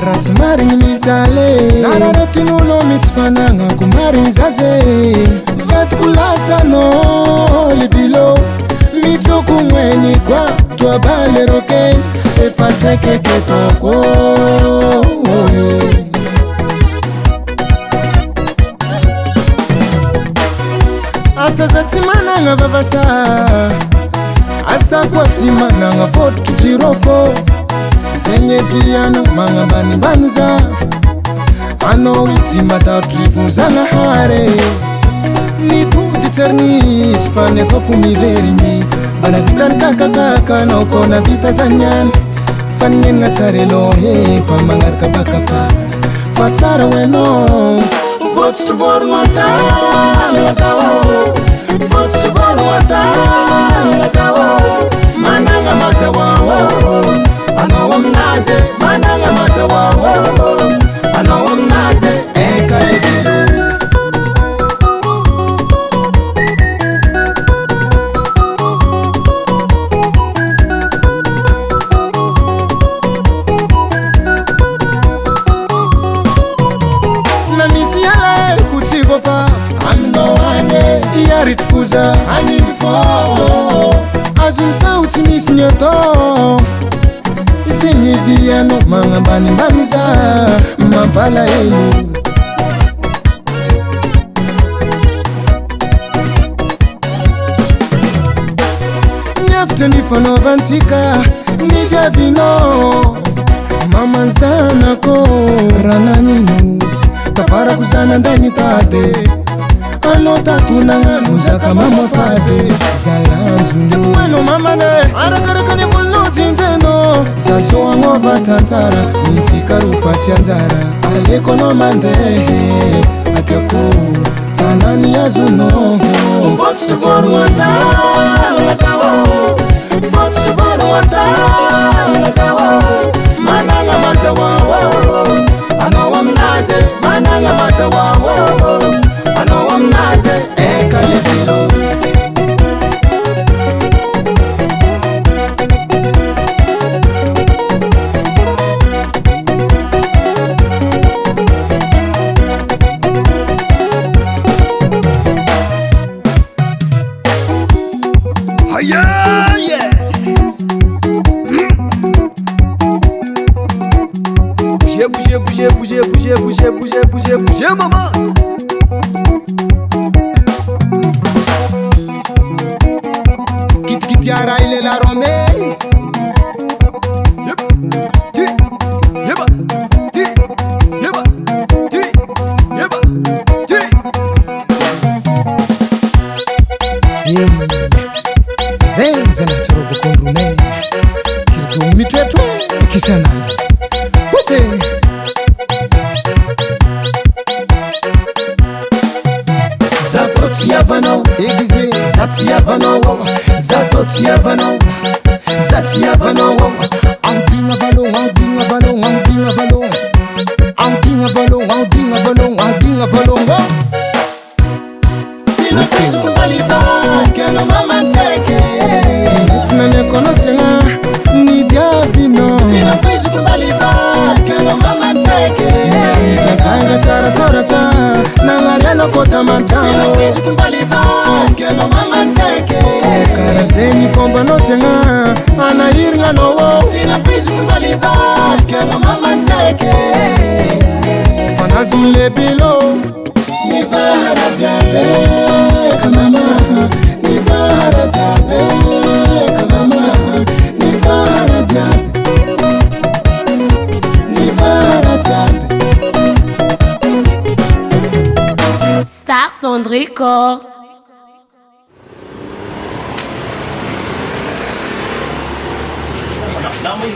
Ratsy marigny mijaly nararotin'olo mitsy fanagnako marigny zaze vatiko lasanao libilo mitsoko gnoeny koa toabaly roke efa tsaiky ketoko asa za tsy managna vavasa asa koa tsy managna fototry jirofo zegny eviano magnambanimbany za anao ity matarotry vonzagnahary nitody tsarnisy fa ny atao fo miverigny mbana vitany kakakaka anao koa navita zaniany fa nienagna tsara aloha fa magnaraka baka fa tsara hoenao fotsotry vorogno an-tagna zao fotsotry vorogno an-tagna zao managna mazahoao anao aminazy managna mazahoao anao aminazy eka ebilo na misy alaeriko tsy voafa aminao ane iaritry foza anindry fô azony sao tsy misy ny atao zegny vianao magnambanimbany za mampalahelo niavitra ny fanaovantsika ny diavinao mamanzanako rananino tafarako zananday nitady anao tatonagnano zaka mamafady zalanjo hoenao mamane arakaraka ny volonao jinjeno za zao agnova tantara mintsika ro fa tsy anjara aleko anao mandehe atiako tanany azonao fotsotry vorogno an-tagna zao fotsotry vorogno an-tagna zao managna mazahoao anao aminazy managna mazahoao anao aminazy eka lebilo Bougez, maman. Kitiara il est la romée. Zanatiro bokondrone kirdo mitretro kisana kose zato tiavanao egize zatiavanao zatotiavanao zatiavanao andigna valon andigna valon andigna valon andigna valon andigna valon andigna valon sina peso kumbalivat kana mama nteke sina mikono tena ni diavino sina peso kumbalivat kana mama nteke takanga tsara sorata na ngariano kota mantano sina peso kumbalivat kana mama nteke karazeni fomba no tena anahirigna no sina peso kumbalivat kana mama nteke fanazule bilo ni fara jabe kamama ni fara jabe kamama ni fara jabe ni fara jabe Star Sound Record. Namoy,